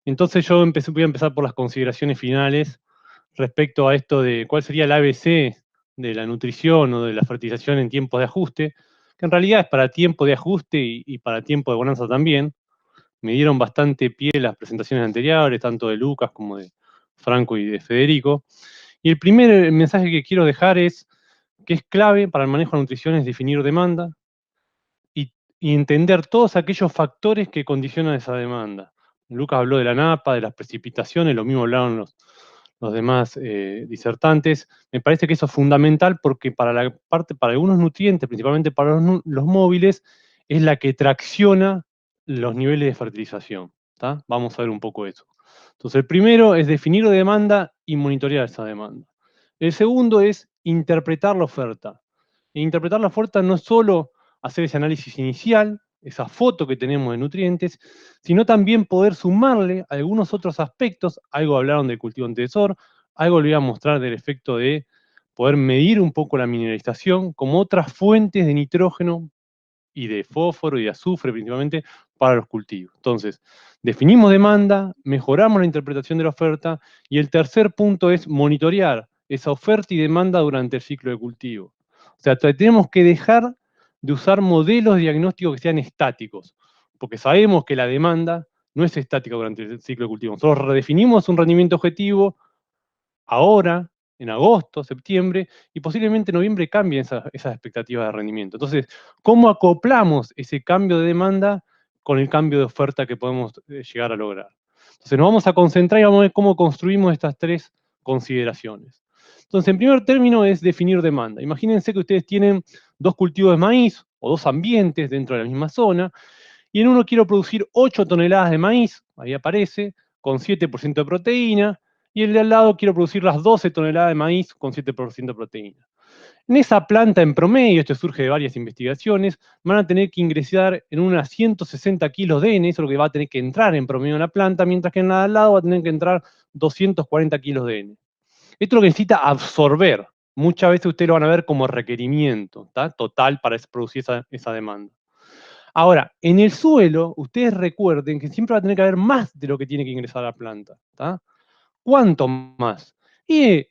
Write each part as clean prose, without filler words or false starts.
Entonces voy a empezar por las consideraciones finales respecto a esto de cuál sería el ABC de la nutrición o de la fertilización en tiempos de ajuste, que en realidad es para tiempo de ajuste y para tiempo de bonanza también. Me dieron bastante pie las presentaciones anteriores, tanto de Lucas como de Franco y de Federico. Y el primer mensaje que quiero dejar es que es clave para el manejo de nutrición es definir demanda y entender todos aquellos factores que condicionan esa demanda. Lucas habló de la napa, de las precipitaciones, lo mismo hablaron los demás disertantes. Me parece que eso es fundamental porque para algunos nutrientes, principalmente para los móviles, es la que tracciona los niveles de fertilización. ¿Tá? Vamos a ver un poco eso. Entonces, el primero es definir demanda y monitorear esa demanda. El segundo es interpretar la oferta. E interpretar la oferta no es solo hacer ese análisis inicial, esa foto que tenemos de nutrientes, sino también poder sumarle algunos otros aspectos. Algo hablaron del cultivo antecesor, algo le voy a mostrar del efecto de poder medir un poco la mineralización como otras fuentes de nitrógeno y de fósforo y de azufre principalmente para los cultivos. Entonces, definimos demanda, mejoramos la interpretación de la oferta y el tercer punto es monitorear esa oferta y demanda durante el ciclo de cultivo. O sea, tenemos que dejar de usar modelos diagnósticos que sean estáticos, porque sabemos que la demanda no es estática durante el ciclo de cultivo. Nosotros redefinimos un rendimiento objetivo ahora, en agosto, septiembre, y posiblemente en noviembre cambien esas expectativas de rendimiento. Entonces, ¿cómo acoplamos ese cambio de demanda con el cambio de oferta que podemos llegar a lograr? Entonces, nos vamos a concentrar y vamos a ver cómo construimos estas tres consideraciones. Entonces, en primer término es definir demanda. Imagínense que ustedes tienen dos cultivos de maíz o dos ambientes dentro de la misma zona, y en uno quiero producir 8 toneladas de maíz, ahí aparece, con 7% de proteína, y el de al lado quiero producir las 12 toneladas de maíz con 7% de proteína. En esa planta en promedio, esto surge de varias investigaciones, van a tener que ingresar en unas 160 kilos de N, eso es lo que va a tener que entrar en promedio en la planta, mientras que en la de al lado va a tener que entrar 240 kilos de N. Esto es lo que necesita absorber. Muchas veces ustedes lo van a ver como requerimiento, ¿tá? Total para producir esa demanda. Ahora, en el suelo, ustedes recuerden que siempre va a tener que haber más de lo que tiene que ingresar a la planta. ¿Tá? ¿Cuánto más? Y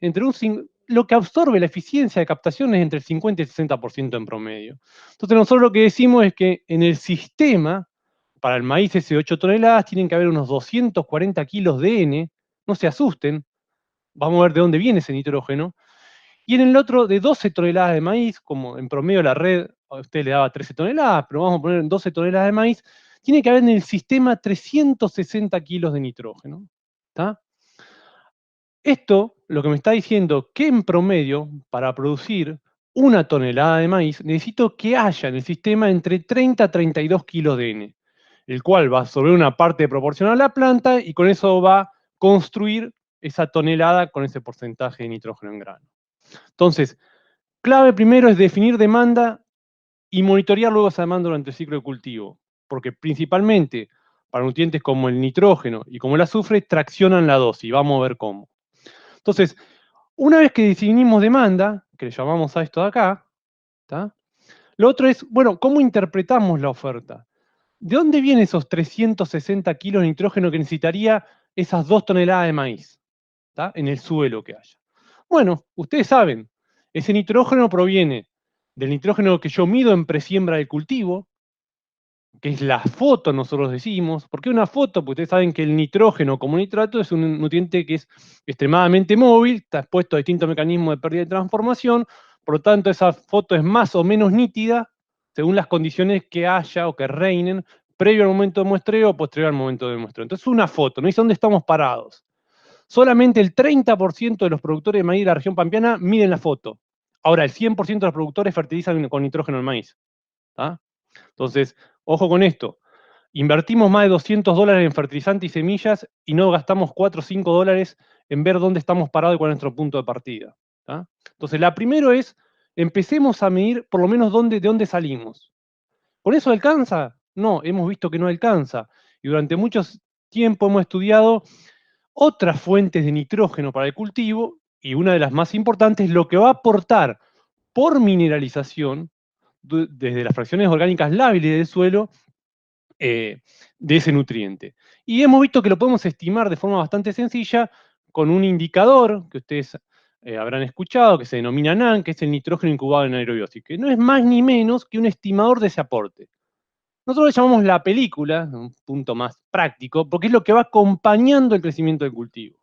lo que absorbe la eficiencia de captación es entre el 50 y el 60% en promedio. Entonces nosotros lo que decimos es que en el sistema, para el maíz ese de 8 toneladas, tienen que haber unos 240 kilos de N, no se asusten, vamos a ver de dónde viene ese nitrógeno, y en el otro de 12 toneladas de maíz, como en promedio la red a usted le daba 13 toneladas, pero vamos a poner en 12 toneladas de maíz, tiene que haber en el sistema 360 kilos de nitrógeno. ¿Tá? Esto lo que me está diciendo que en promedio, para producir una tonelada de maíz, necesito que haya en el sistema entre 30 a 32 kilos de N, el cual va a absorber una parte proporcional a la planta y con eso va a construir esa tonelada con ese porcentaje de nitrógeno en grano. Entonces, clave primero es definir demanda y monitorear luego esa demanda durante el ciclo de cultivo, porque principalmente para nutrientes como el nitrógeno y como el azufre traccionan la dosis, vamos a ver cómo. Entonces, una vez que definimos demanda, que le llamamos a esto de acá, ¿tá? Lo otro es, bueno, ¿cómo interpretamos la oferta? ¿De dónde vienen esos 360 kilos de nitrógeno que necesitaría esas 2 toneladas de maíz? ¿Tá? En el suelo que haya. Bueno, ustedes saben, ese nitrógeno proviene del nitrógeno que yo mido en presiembra de cultivo, que es la foto, nosotros decimos. ¿Por qué una foto? Porque ustedes saben que el nitrógeno como nitrato es un nutriente que es extremadamente móvil, está expuesto a distintos mecanismos de pérdida y transformación, por lo tanto esa foto es más o menos nítida según las condiciones que haya o que reinen previo al momento de muestreo o posterior al momento de muestreo. Entonces una foto, no dice dónde estamos parados. Solamente el 30% de los productores de maíz de la región pampeana miden la foto. Ahora, el 100% de los productores fertilizan con nitrógeno el maíz. ¿Tá? Entonces, ojo con esto. Invertimos más de $200 en fertilizante y semillas y no gastamos 4 o 5 dólares en ver dónde estamos parados y cuál es nuestro punto de partida. ¿Tá? Entonces, la primero es, empecemos a medir por lo menos de dónde salimos. ¿Con eso alcanza? No, hemos visto que no alcanza. Y durante mucho tiempo hemos estudiado otras fuentes de nitrógeno para el cultivo, y una de las más importantes, lo que va a aportar por mineralización, desde las fracciones orgánicas lábiles del suelo, de ese nutriente. Y hemos visto que lo podemos estimar de forma bastante sencilla con un indicador que ustedes habrán escuchado, que se denomina NaN, que es el nitrógeno incubado en anaerobiosis, que no es más ni menos que un estimador de ese aporte. Nosotros le llamamos la película, un punto más práctico, porque es lo que va acompañando el crecimiento del cultivo.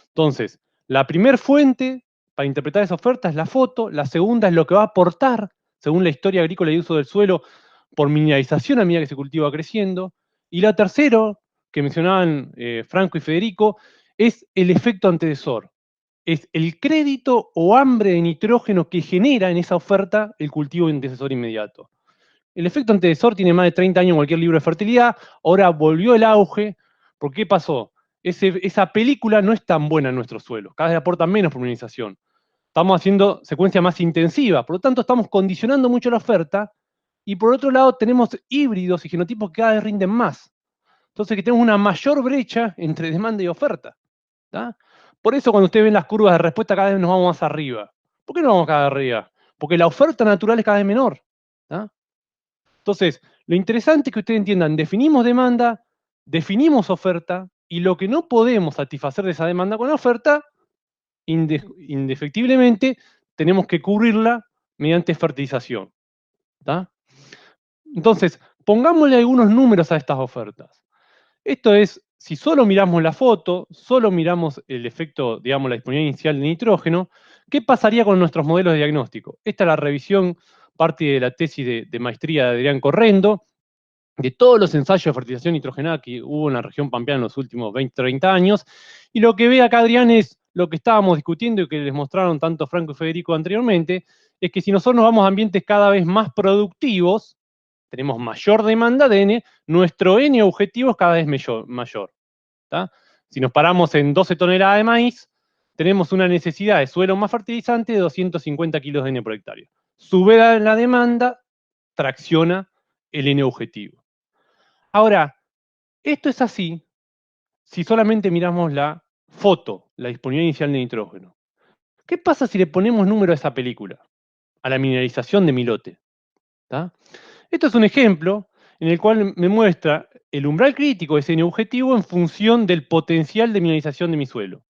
Entonces, la primer fuente para interpretar esa oferta es la foto, la segunda es lo que va a aportar, según la historia agrícola y uso del suelo, por mineralización a medida que ese cultivo va creciendo, y la tercera, que mencionaban Franco y Federico, es el efecto antecesor. Es el crédito o hambre de nitrógeno que genera en esa oferta el cultivo antecesor inmediato. El efecto antecesor tiene más de 30 años en cualquier libro de fertilidad, ahora volvió el auge, ¿por qué pasó? Esa película no es tan buena en nuestros suelos, cada vez aporta menos polinización. Estamos haciendo secuencia más intensiva, por lo tanto estamos condicionando mucho la oferta, y por otro lado tenemos híbridos y genotipos que cada vez rinden más. Entonces que tenemos una mayor brecha entre demanda y oferta. ¿Tá? Por eso cuando ustedes ven las curvas de respuesta cada vez nos vamos más arriba. ¿Por qué no vamos cada vez arriba? Porque la oferta natural es cada vez menor. ¿Tá? Entonces, lo interesante es que ustedes entiendan, definimos demanda, definimos oferta, y lo que no podemos satisfacer de esa demanda con la oferta, indefectiblemente, tenemos que cubrirla mediante fertilización. ¿Tá? Entonces, pongámosle algunos números a estas ofertas. Esto es, si solo miramos la foto, solo miramos el efecto, digamos, la disponibilidad inicial de nitrógeno, ¿qué pasaría con nuestros modelos de diagnóstico? Esta es la revisión, parte de la tesis de maestría de Adrián Correndo, de todos los ensayos de fertilización nitrogenada que hubo en la región pampeana en los últimos 20, 30 años, y lo que ve acá Adrián es lo que estábamos discutiendo y que les mostraron tanto Franco y Federico anteriormente, es que si nosotros nos vamos a ambientes cada vez más productivos, tenemos mayor demanda de N, nuestro N objetivo es cada vez mayor. ¿Tá? Si nos paramos en 12 toneladas de maíz, tenemos una necesidad de suelo más fertilizante de 250 kilos de N por hectárea. Sube la demanda, tracciona el N objetivo. Ahora, esto es así si solamente miramos la foto, la disponibilidad inicial de nitrógeno. ¿Qué pasa si le ponemos número a esa película? A la mineralización de mi lote. ¿Tá? Esto es un ejemplo en el cual me muestra el umbral crítico de ese N objetivo en función del potencial de mineralización de mi suelo.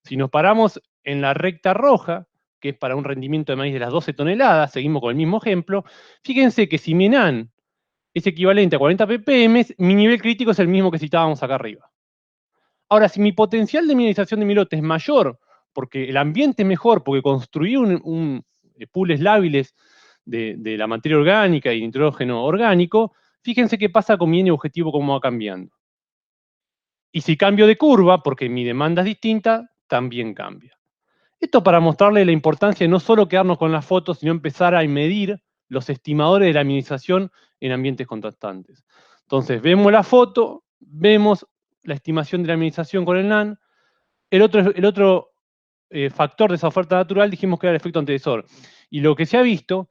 Si nos paramos en la recta roja, que es para un rendimiento de maíz de las 12 toneladas, seguimos con el mismo ejemplo, fíjense que si mi NaN es equivalente a 40 ppm, mi nivel crítico es el mismo que citábamos acá arriba. Ahora, si mi potencial de mineralización de mi lote es mayor, porque el ambiente es mejor, porque construí pools lábiles de la materia orgánica y nitrógeno orgánico, fíjense qué pasa con mi N objetivo, cómo va cambiando. Y si cambio de curva, porque mi demanda es distinta, también cambia. Esto para mostrarle la importancia de no solo quedarnos con las fotos, sino empezar a medir los estimadores de la minimización en ambientes contrastantes. Entonces, vemos la foto, vemos la estimación de la minimización con el NaN. El otro factor de esa oferta natural dijimos que era el efecto antecesor. Y lo que se ha visto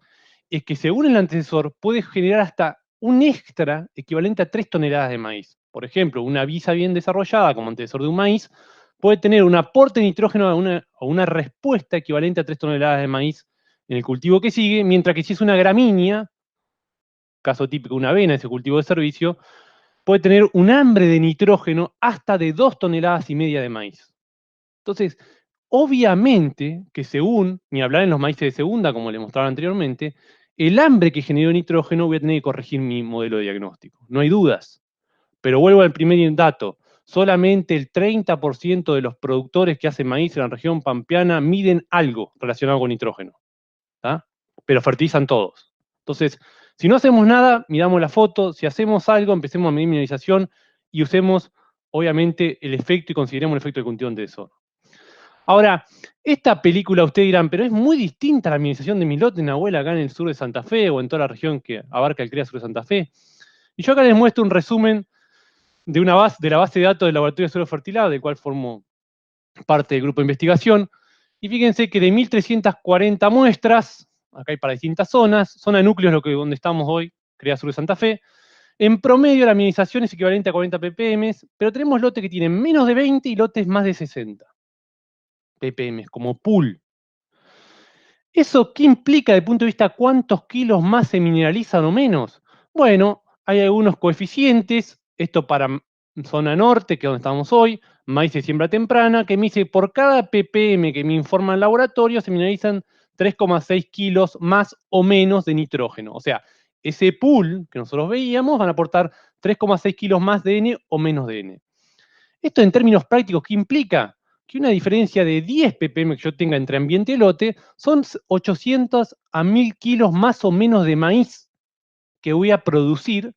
es que según el antecesor puede generar hasta un extra equivalente a 3 toneladas de maíz. Por ejemplo, una visa bien desarrollada como antecesor de un maíz puede tener un aporte de nitrógeno o una respuesta equivalente a 3 toneladas de maíz en el cultivo que sigue, mientras que si es una gramínea, caso típico una avena, ese cultivo de servicio, puede tener un hambre de nitrógeno hasta de 2 toneladas y media de maíz. Entonces, obviamente que según, ni hablar en los maíces de segunda, como les mostraba anteriormente, el hambre que generó nitrógeno voy a tener que corregir mi modelo de diagnóstico. No hay dudas. Pero vuelvo al primer dato. Solamente el 30% de los productores que hacen maíz en la región pampeana miden algo relacionado con nitrógeno. ¿Tá? Pero fertilizan todos. Entonces, si no hacemos nada, miramos la foto. Si hacemos algo, empecemos a medir mineralización y usemos, obviamente, el efecto y consideremos el efecto de cultivo antecesor. Ahora, esta película ustedes dirán, pero es muy distinta a la mineralización de mi lote en Nahuel acá en el sur de Santa Fe o en toda la región que abarca el CREA sur de Santa Fe. Y yo acá les muestro un resumen de la base de datos del Laboratorio de Suelo Fertilado, del cual formo parte del grupo de investigación. Y fíjense que de 1.340 muestras, acá hay para distintas zonas, zona de núcleos donde estamos hoy, CREA sur de Santa Fe, en promedio la mineralización es equivalente a 40 ppm, pero tenemos lotes que tienen menos de 20 y lotes más de 60 ppm, como pool. ¿Eso qué implica desde el punto de vista cuántos kilos más se mineralizan o menos? Bueno, hay algunos coeficientes, esto para zona norte, que es donde estamos hoy, maíz de siembra temprana, que me dice por cada ppm que me informa el laboratorio se mineralizan 3,6 kilos más o menos de nitrógeno. O sea, ese pool que nosotros veíamos van a aportar 3,6 kilos más de N o menos de N. Esto en términos prácticos, ¿qué implica? Que una diferencia de 10 ppm que yo tenga entre ambiente y lote son 800 a 1000 kilos más o menos de maíz que voy a producir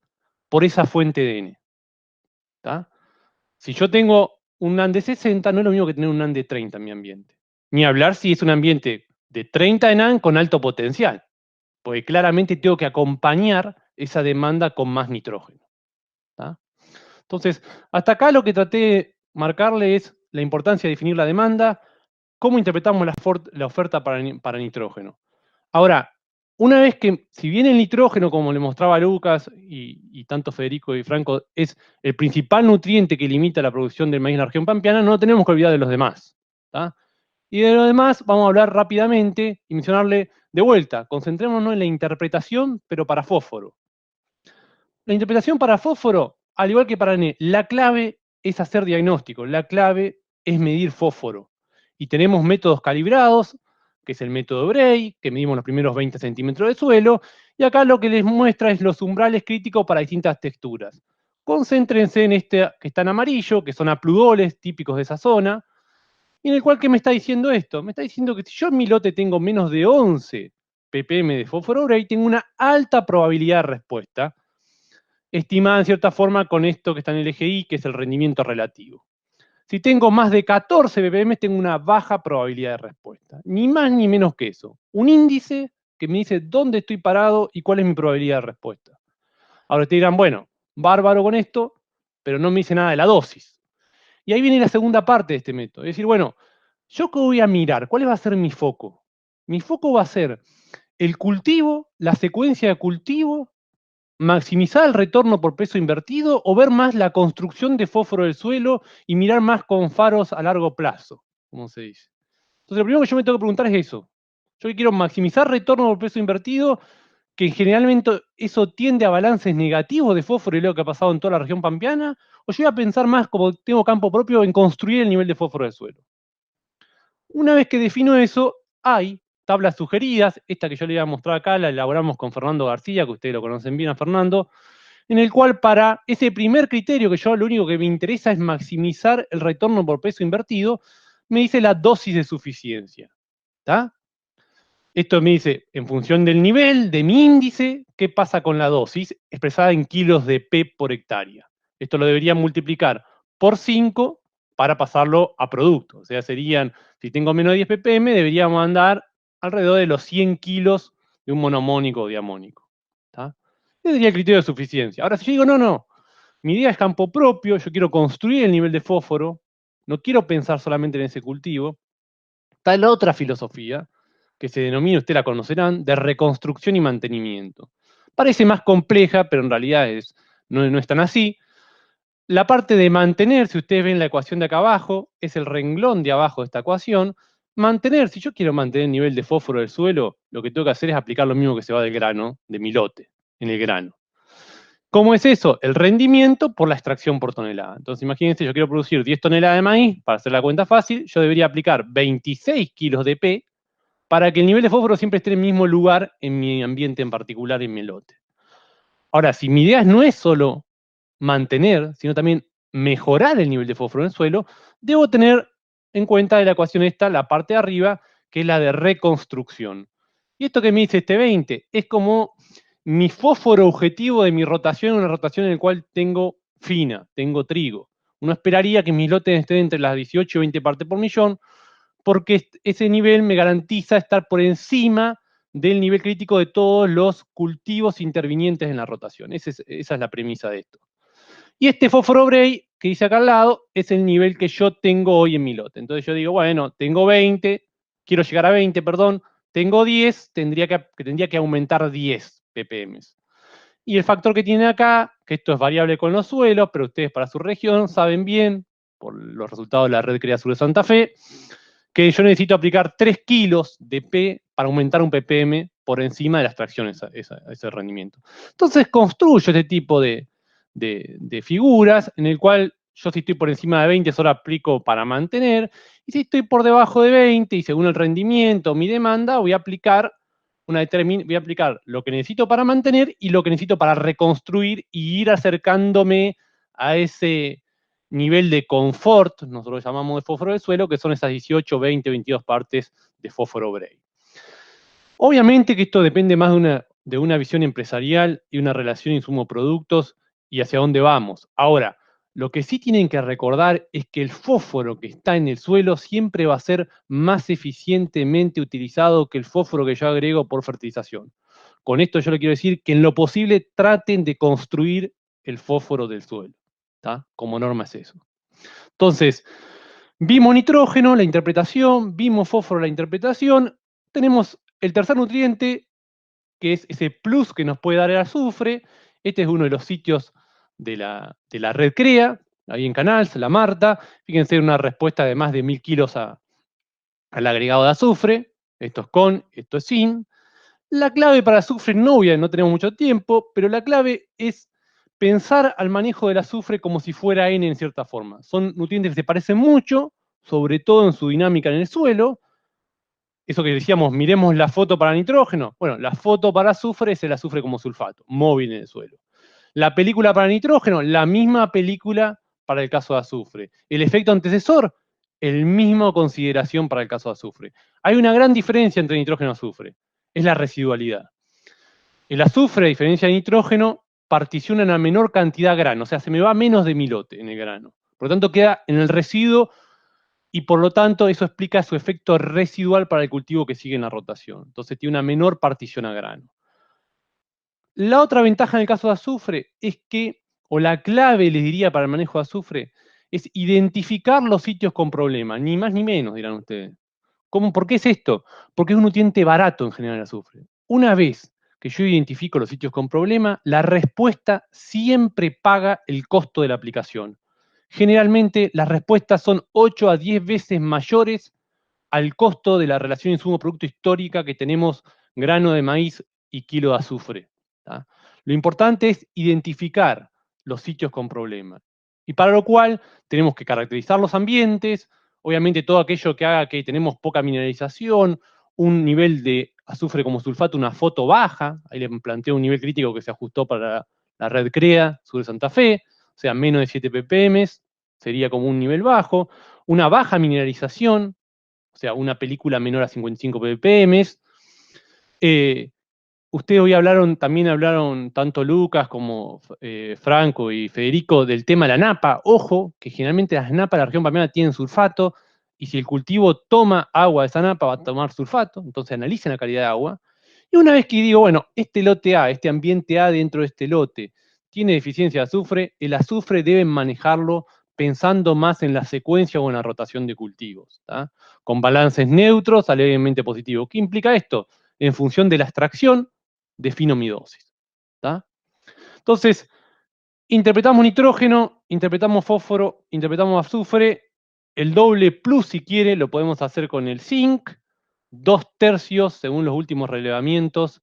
por esa fuente de N. ¿Tá? Si yo tengo un NAND de 60, no es lo mismo que tener un NAND de 30 en mi ambiente. Ni hablar si es un ambiente de 30 de NAND con alto potencial, porque claramente tengo que acompañar esa demanda con más nitrógeno. ¿Tá? Entonces, hasta acá lo que traté de marcarle es la importancia de definir la demanda, cómo interpretamos la oferta para nitrógeno. Ahora, una vez que, si bien el nitrógeno, como le mostraba Lucas y tanto Federico y Franco, es el principal nutriente que limita la producción del maíz en la región pampeana, no tenemos que olvidar de los demás. ¿Tá? Y de los demás vamos a hablar rápidamente y mencionarle de vuelta. Concentrémonos en la interpretación, pero para fósforo. La interpretación para fósforo, al igual que para N, la clave es hacer diagnóstico, la clave es medir fósforo. Y tenemos métodos calibrados, que es el método Bray, que medimos los primeros 20 centímetros de suelo, y acá lo que les muestra es los umbrales críticos para distintas texturas. Concéntrense en este que está en amarillo, que son apludoles típicos de esa zona, y en el cual, ¿qué me está diciendo esto? Me está diciendo que si yo en mi lote tengo menos de 11 ppm de fósforo Bray, tengo una alta probabilidad de respuesta, estimada en cierta forma con esto que está en el eje Y, que es el rendimiento relativo. Si tengo más de 14 ppm, tengo una baja probabilidad de respuesta. Ni más ni menos que eso. Un índice que me dice dónde estoy parado y cuál es mi probabilidad de respuesta. Ahora te dirán, bueno, bárbaro con esto, pero no me dice nada de la dosis. Y ahí viene la segunda parte de este método. Es decir, bueno, ¿yo qué voy a mirar? ¿Cuál va a ser mi foco? Mi foco va a ser el cultivo, la secuencia de cultivo, maximizar el retorno por peso invertido o ver más la construcción de fósforo del suelo y mirar más con faros a largo plazo, como se dice. Entonces, lo primero que yo me tengo que preguntar es eso. Yo quiero maximizar retorno por peso invertido, que generalmente eso tiende a balances negativos de fósforo y lo que ha pasado en toda la región pampeana, o yo voy a pensar más, como tengo campo propio, en construir el nivel de fósforo del suelo. Una vez que defino eso, hay tablas sugeridas, esta que yo le voy a mostrar acá, la elaboramos con Fernando García, que ustedes lo conocen bien a Fernando, en el cual para ese primer criterio, que yo lo único que me interesa es maximizar el retorno por peso invertido, me dice la dosis de suficiencia. ¿Tá? Esto me dice, en función del nivel, de mi índice, qué pasa con la dosis, expresada en kilos de P por hectárea. Esto lo debería multiplicar por 5 para pasarlo a producto. O sea, serían, si tengo menos de 10 ppm, deberíamos andar alrededor de los 100 kilos de un monomónico o diamónico. ¿Tá? Ese sería el criterio de suficiencia. Ahora, si yo digo, no, mi idea es campo propio, yo quiero construir el nivel de fósforo, no quiero pensar solamente en ese cultivo, está la otra filosofía, que se denomina, ustedes la conocerán, de reconstrucción y mantenimiento. Parece más compleja, pero en realidad no es tan así. La parte de mantener, si ustedes ven la ecuación de acá abajo, es el renglón de abajo de esta ecuación. Mantener, si yo quiero mantener el nivel de fósforo del suelo, lo que tengo que hacer es aplicar lo mismo que se va del grano, de mi lote, en el grano. ¿Cómo es eso? El rendimiento por la extracción por tonelada. Entonces, imagínense, yo quiero producir 10 toneladas de maíz, para hacer la cuenta fácil, yo debería aplicar 26 kilos de P para que el nivel de fósforo siempre esté en el mismo lugar en mi ambiente en particular, en mi lote. Ahora, si mi idea no es solo mantener, sino también mejorar el nivel de fósforo en el suelo, debo tener en cuenta de la ecuación esta, la parte de arriba, que es la de reconstrucción. Y esto que me dice este 20 es como mi fósforo objetivo de mi rotación, una rotación en la cual tengo fina, tengo trigo. Uno esperaría que mis lotes estén entre las 18 y 20 partes por millón, porque ese nivel me garantiza estar por encima del nivel crítico de todos los cultivos intervinientes en la rotación. Esa es la premisa de esto. Y este fósforo Bray, que dice acá al lado, es el nivel que yo tengo hoy en mi lote. Entonces yo digo, bueno, tengo 20, quiero llegar a 20, perdón, tengo 10, tendría que aumentar 10 ppm. Y el factor que tiene acá, que esto es variable con los suelos, pero ustedes para su región saben bien, por los resultados de la red Crea Sur de Santa Fe, que yo necesito aplicar 3 kilos de P para aumentar un ppm por encima de la extracción a ese rendimiento. Entonces construyo este tipo de de figuras, en el cual yo si estoy por encima de 20 solo aplico para mantener, y si estoy por debajo de 20 y según el rendimiento, mi demanda, voy a aplicar lo que necesito para mantener y lo que necesito para reconstruir y ir acercándome a ese nivel de confort, nosotros lo llamamos de fósforo de suelo, que son esas 18, 20, 22 partes de fósforo Bray. Obviamente que esto depende más de una visión empresarial y una relación insumo-productos y hacia dónde vamos. Ahora, lo que sí tienen que recordar es que el fósforo que está en el suelo siempre va a ser más eficientemente utilizado que el fósforo que yo agrego por fertilización. Con esto yo le quiero decir que en lo posible traten de construir el fósforo del suelo. ¿Tá? Como norma es eso. Entonces, vimos nitrógeno, la interpretación, vimos fósforo, la interpretación, tenemos el tercer nutriente, que es ese plus que nos puede dar el azufre. Este es uno de los sitios de la red CREA, ahí en Canals, la Marta. Fíjense, una respuesta de más de 1000 kilos al agregado de azufre. Esto es con, esto es sin. La clave para azufre no tenemos mucho tiempo, pero la clave es pensar al manejo del azufre como si fuera N en cierta forma. Son nutrientes que se parecen mucho, sobre todo en su dinámica en el suelo. Eso que decíamos, miremos la foto para nitrógeno. Bueno, la foto para azufre es el azufre como sulfato, móvil en el suelo. La película para nitrógeno, la misma película para el caso de azufre. El efecto antecesor, el mismo consideración para el caso de azufre. Hay una gran diferencia entre nitrógeno y azufre, es la residualidad. El azufre, a diferencia de nitrógeno, particiona en una menor cantidad de grano, o sea, se me va menos de mi lote en el grano. Por lo tanto, queda en el residuo y por lo tanto eso explica su efecto residual para el cultivo que sigue en la rotación. Entonces tiene una menor partición a grano. La otra ventaja en el caso de azufre es que, o la clave les diría para el manejo de azufre, es identificar los sitios con problemas, ni más ni menos, dirán ustedes. ¿Por qué es esto? Porque es un nutriente barato en general el azufre. Una vez que yo identifico los sitios con problema, la respuesta siempre paga el costo de la aplicación. Generalmente las respuestas son 8 a 10 veces mayores al costo de la relación insumo-producto histórica que tenemos grano de maíz y kilo de azufre. ¿Tá? Lo importante es identificar los sitios con problema. Y para lo cual tenemos que caracterizar los ambientes, obviamente todo aquello que haga que tenemos poca mineralización, un nivel de azufre como sulfato, una foto baja, ahí le planteo un nivel crítico que se ajustó para la red CREA sur de Santa Fe, o sea, menos de 7 ppm, sería como un nivel bajo, una baja mineralización, o sea, una película menor a 55 ppm. Ustedes hoy también hablaron tanto Lucas como Franco y Federico del tema de la napa. Ojo, que generalmente las napas de la región pampeana tienen sulfato, y si el cultivo toma agua de esa napa va a tomar sulfato, entonces analicen la calidad de agua. Y una vez que digo, bueno, este lote A, este ambiente A dentro de este lote, tiene deficiencia de azufre, el azufre deben manejarlo pensando más en la secuencia o en la rotación de cultivos, ¿tá? Con balances neutros a levemente positivos. ¿Qué implica esto? En función de la extracción, defino mi dosis. ¿Tá? Entonces, interpretamos nitrógeno, interpretamos fósforo, interpretamos azufre. El doble plus, si quiere, lo podemos hacer con el zinc. 2/3, según los últimos relevamientos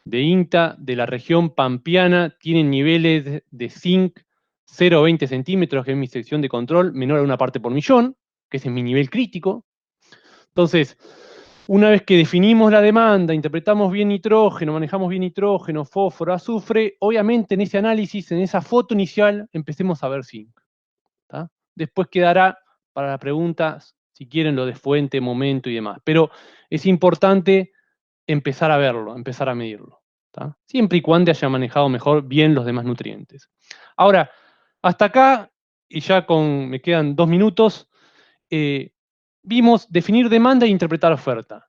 de INTA de la región pampeana, tienen niveles de zinc 0,20 centímetros, que es mi sección de control, menor a una parte por millón, que ese es mi nivel crítico. Entonces, una vez que definimos la demanda, interpretamos bien nitrógeno, manejamos bien nitrógeno, fósforo, azufre, obviamente en ese análisis, en esa foto inicial, empecemos a ver zinc. ¿Tá? Después quedará para las preguntas, si quieren, lo de fuente, momento y demás. Pero es importante empezar a verlo, empezar a medirlo. ¿Tá? Siempre y cuando haya manejado mejor bien los demás nutrientes. Ahora, hasta acá, y ya me quedan 2 minutos, vimos definir demanda e interpretar oferta.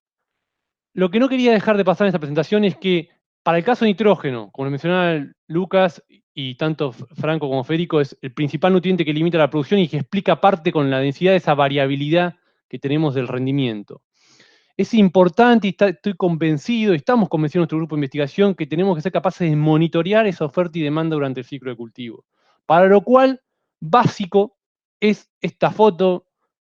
Lo que no quería dejar de pasar en esta presentación es que para el caso de nitrógeno, como lo mencionaba Lucas y tanto Franco como Federico, es el principal nutriente que limita la producción y que explica parte con la densidad de esa variabilidad que tenemos del rendimiento. Es importante y estoy convencido, y estamos convencidos en nuestro grupo de investigación, que tenemos que ser capaces de monitorear esa oferta y demanda durante el ciclo de cultivo. Para lo cual, básico es esta foto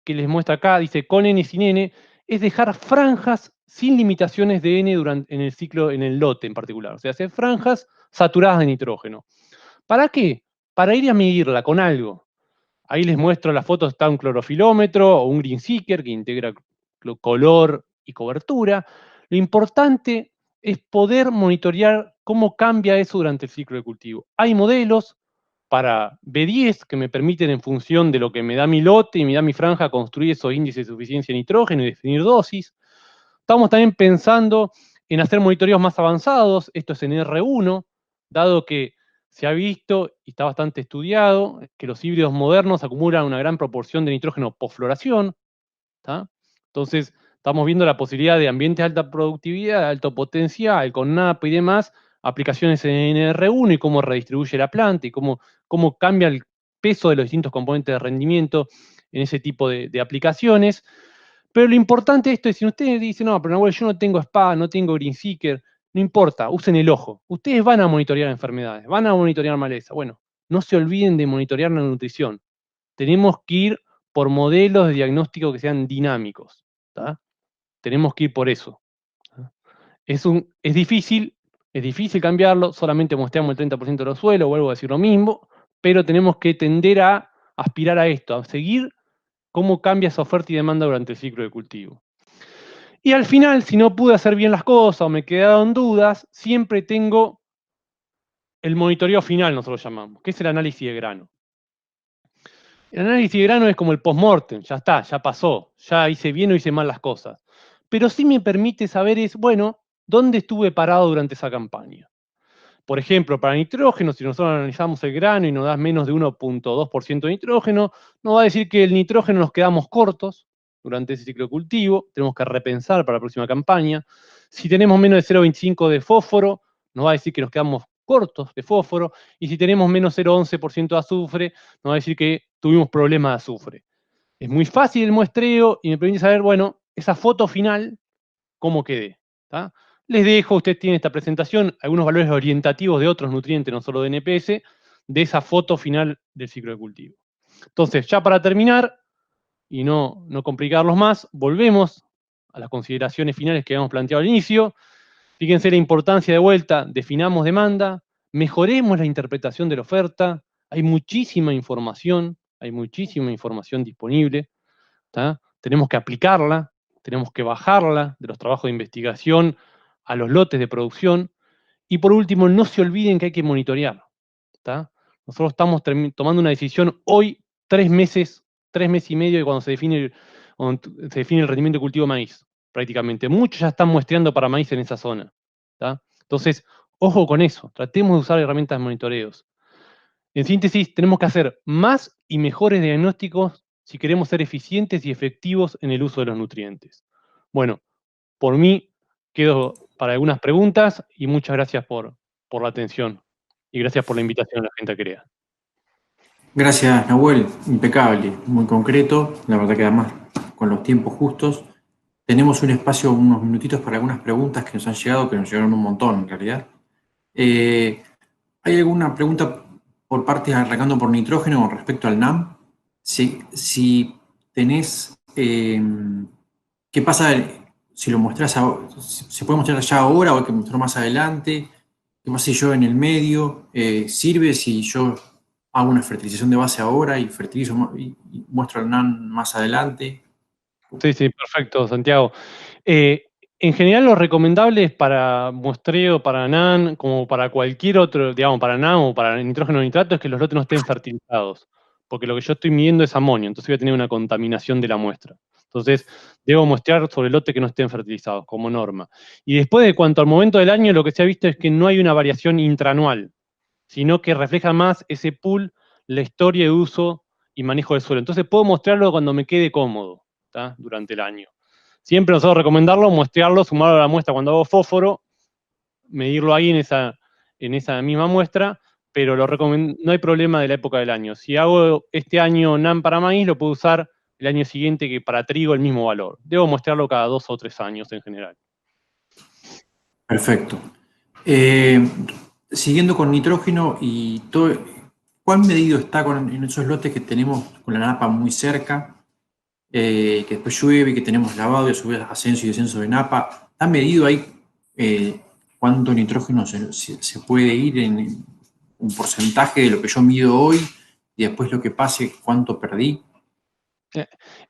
que les muestra acá, dice con N sin N, es dejar franjas sin limitaciones de N en el ciclo, en el lote en particular. O sea, hacer franjas saturadas de nitrógeno. ¿Para qué? para ir a medirla con algo. Ahí les muestro la foto, está un clorofilómetro o un Green Seeker que integra color y cobertura. Lo importante es poder monitorear cómo cambia eso durante el ciclo de cultivo. Hay modelos para B10 que me permiten, en función de lo que me da mi lote y me da mi franja, construir esos índices de suficiencia de nitrógeno y definir dosis. Estamos también pensando en hacer monitoreos más avanzados, esto es en R1, dado que se ha visto y está bastante estudiado que los híbridos modernos acumulan una gran proporción de nitrógeno posfloración. ¿Tá? Entonces, estamos viendo la posibilidad de ambientes de alta productividad, de alto potencial, con NAP y demás, aplicaciones en R1 y cómo redistribuye la planta y cómo cambia el peso de los distintos componentes de rendimiento en ese tipo de aplicaciones. Pero lo importante de esto es, si ustedes dicen, no, pero Nahuel, yo no tengo SPA, no tengo Green Seeker, no importa, usen el ojo. Ustedes van a monitorear enfermedades, van a monitorear maleza. Bueno, no se olviden de monitorear la nutrición. Tenemos que ir por modelos de diagnóstico que sean dinámicos. ¿Tá? Tenemos que ir por eso. Es difícil cambiarlo, solamente mostramos el 30% de los suelos, vuelvo a decir lo mismo, pero tenemos que tender a aspirar a esto, a seguir cómo cambia esa oferta y demanda durante el ciclo de cultivo. Y al final, si no pude hacer bien las cosas o me quedaron dudas, siempre tengo el monitoreo final, nosotros lo llamamos, que es el análisis de grano. El análisis de grano es como el post-mortem, ya está, ya pasó, ya hice bien o hice mal las cosas. Pero sí me permite saber bueno, ¿dónde estuve parado durante esa campaña? Por ejemplo, para nitrógeno, si nosotros analizamos el grano y nos da menos de 1,2% de nitrógeno, nos va a decir que el nitrógeno nos quedamos cortos durante ese ciclo de cultivo, tenemos que repensar para la próxima campaña. Si tenemos menos de 0,25 de fósforo, nos va a decir que nos quedamos cortos de fósforo, y si tenemos menos 0,11% de azufre, nos va a decir que tuvimos problemas de azufre. Es muy fácil el muestreo y me permite saber, bueno, esa foto final, cómo quedé. ¿Tá? Les dejo, usted tiene esta presentación, algunos valores orientativos de otros nutrientes, no solo de NPS, de esa foto final del ciclo de cultivo. Entonces, ya para terminar, y no complicarlos más, volvemos a las consideraciones finales que habíamos planteado al inicio. Fíjense la importancia de vuelta, definamos demanda, mejoremos la interpretación de la oferta, hay muchísima información disponible, ¿tá? Tenemos que aplicarla, tenemos que bajarla de los trabajos de investigación a los lotes de producción, y por último, no se olviden que hay que monitorear, ¿tá? Nosotros estamos tomando una decisión hoy, 3 meses y medio de cuando se define el rendimiento de cultivo de maíz, prácticamente. Muchos ya están muestreando para maíz en esa zona, ¿tá? Entonces, ojo con eso, tratemos de usar herramientas de monitoreos. En síntesis, tenemos que hacer más y mejores diagnósticos si queremos ser eficientes y efectivos en el uso de los nutrientes. Bueno, por mí quedo para algunas preguntas y muchas gracias por la atención y gracias por la invitación a la gente a CREA. Gracias, Nahuel. Impecable, muy concreto. La verdad que además con los tiempos justos. Tenemos un espacio, unos minutitos para algunas preguntas que nos han llegado, que nos llegaron un montón en realidad. ¿Hay alguna pregunta por parte, arrancando por nitrógeno, con respecto al NAM? Si tenés, ¿qué pasa si lo mostrás, se puede mostrar ya ahora o hay que mostrarlo más adelante? ¿Qué pasa si yo en el medio? ¿Sirve si yo hago una fertilización de base ahora y fertilizo y muestro el NAM más adelante? Sí, perfecto, Santiago. En general, lo recomendable es para muestreo, para NAN, como para cualquier otro, digamos, para NAN o para nitrógeno nitrato, es que los lotes no estén fertilizados. Porque lo que yo estoy midiendo es amonio, entonces voy a tener una contaminación de la muestra. Entonces, debo muestrear sobre lotes que no estén fertilizados, como norma. Y después, de cuanto al momento del año, lo que se ha visto es que no hay una variación intraanual, sino que refleja más ese pool, la historia de uso y manejo del suelo. Entonces, puedo mostrarlo cuando me quede cómodo, ¿tá? Durante el año. Siempre nosotros recomendarlo, muestrearlo, sumarlo a la muestra cuando hago fósforo, medirlo ahí en esa misma muestra, pero no hay problema de la época del año. Si hago este año NAM para maíz, lo puedo usar el año siguiente que para trigo el mismo valor. Debo mostrarlo cada 2 o 3 años en general. Perfecto. Siguiendo con nitrógeno y todo, ¿cuán medido está en esos lotes que tenemos con la napa muy cerca? Que después llueve y que tenemos lavado y a su vez ascenso y descenso de napa. ¿Está medido ahí cuánto nitrógeno se puede ir un porcentaje de lo que yo mido hoy y después lo que pase, cuánto perdí?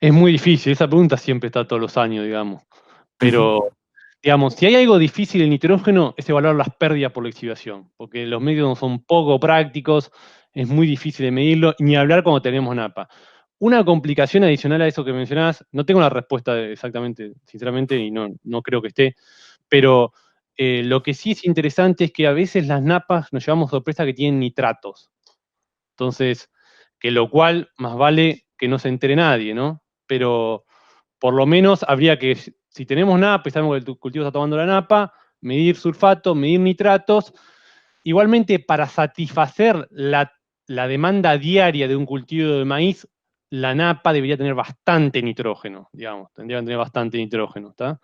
Es muy difícil, esa pregunta siempre está todos los años, digamos. Ujú. Pero, digamos, si hay algo difícil en nitrógeno es evaluar las pérdidas por lixiviación, porque los medios son poco prácticos, es muy difícil de medirlo, ni hablar cuando tenemos napa. Una complicación adicional a eso que mencionabas, no tengo la respuesta exactamente, sinceramente, y no creo que esté, pero lo que sí es interesante es que a veces las napas nos llevamos sorpresa que tienen nitratos. Entonces, que lo cual más vale que no se entere nadie, ¿no? Pero por lo menos habría que, si tenemos napa y sabemos que el cultivo está tomando la napa, medir sulfato, medir nitratos. Igualmente, para satisfacer la demanda diaria de un cultivo de maíz, la napa debería tener bastante nitrógeno, digamos, tendría que tener bastante nitrógeno, ¿está?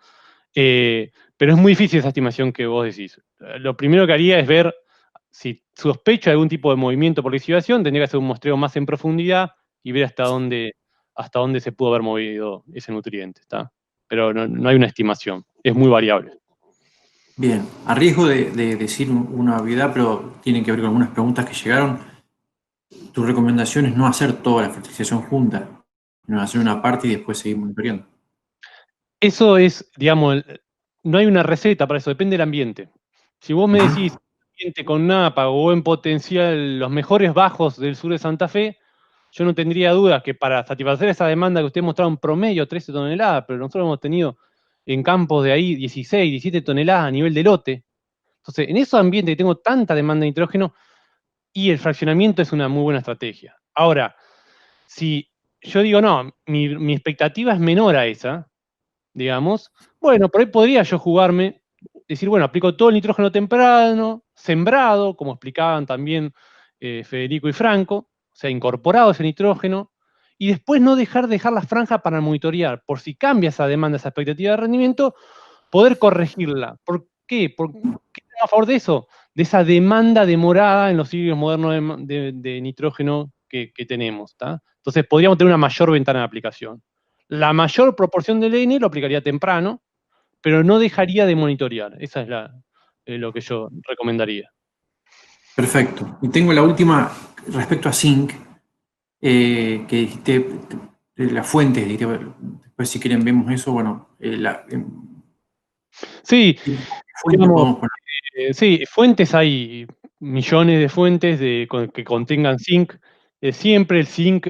Pero es muy difícil esa estimación que vos decís. Lo primero que haría es ver si sospecho de algún tipo de movimiento por lixiviación, tendría que hacer un muestreo más en profundidad y ver hasta dónde se pudo haber movido ese nutriente, ¿está? Pero no hay una estimación, es muy variable. Bien, a riesgo de decir una obviedad, pero tiene que ver con algunas preguntas que llegaron, tu recomendación es no hacer toda la fertilización junta, sino hacer una parte y después seguir monitoreando. Eso es, digamos, no hay una receta para eso, depende del ambiente. Si vos me decís Ajá. ambiente con napa o en potencial los mejores bajos del sur de Santa Fe, yo no tendría dudas que para satisfacer esa demanda que usted mostraba en promedio 13 toneladas, pero nosotros hemos tenido en campos de ahí 16, 17 toneladas a nivel de lote. Entonces, en esos ambientes que tengo tanta demanda de nitrógeno, y el fraccionamiento es una muy buena estrategia. Ahora, si yo digo, no, mi expectativa es menor a esa, digamos, bueno, por ahí podría yo jugarme, decir, bueno, aplico todo el nitrógeno temprano, sembrado, como explicaban también Federico y Franco, o sea, incorporado ese nitrógeno, y después no dejar la franja para monitorear, por si cambia esa demanda, esa expectativa de rendimiento, poder corregirla. ¿Por qué? ¿Por qué tengo a favor de eso? De esa demanda demorada en los ciclos modernos de nitrógeno que tenemos, ¿tá? Entonces podríamos tener una mayor ventana de aplicación. La mayor proporción del N lo aplicaría temprano, pero no dejaría de monitorear. Esa es lo que yo recomendaría. Perfecto. Y tengo la última respecto a zinc, que dijiste, de las fuentes, dijiste, después si quieren vemos eso, bueno, Sí, ¿qué fuente digamos, podemos poner? sí, fuentes hay millones de fuentes que contengan zinc. Siempre el zinc,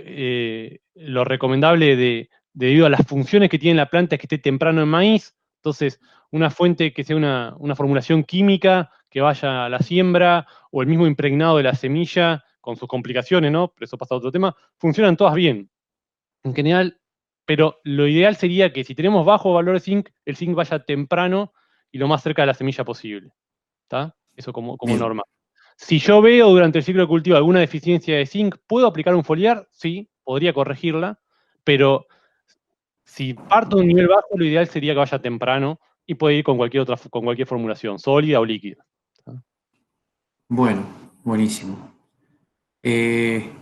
lo recomendable debido a las funciones que tiene la planta es que esté temprano en maíz. Entonces, una fuente que sea una formulación química que vaya a la siembra o el mismo impregnado de la semilla con sus complicaciones, ¿no? Pero eso pasa a otro tema. Funcionan todas bien, en general, pero lo ideal sería que si tenemos bajo valor de zinc, el zinc vaya temprano y lo más cerca de la semilla posible. ¿Está? Eso como Bien, norma. Si yo veo durante el ciclo de cultivo alguna deficiencia de zinc, ¿puedo aplicar un foliar? Sí, podría corregirla, pero si parto de un nivel bajo, lo ideal sería que vaya temprano y puede ir con cualquier formulación, sólida o líquida. bueno, buenísimo.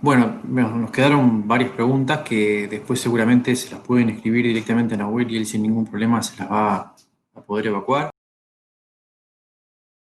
Bueno, nos quedaron varias preguntas que después seguramente se las pueden escribir directamente a Nahuel y él sin ningún problema se las va a poder evacuar.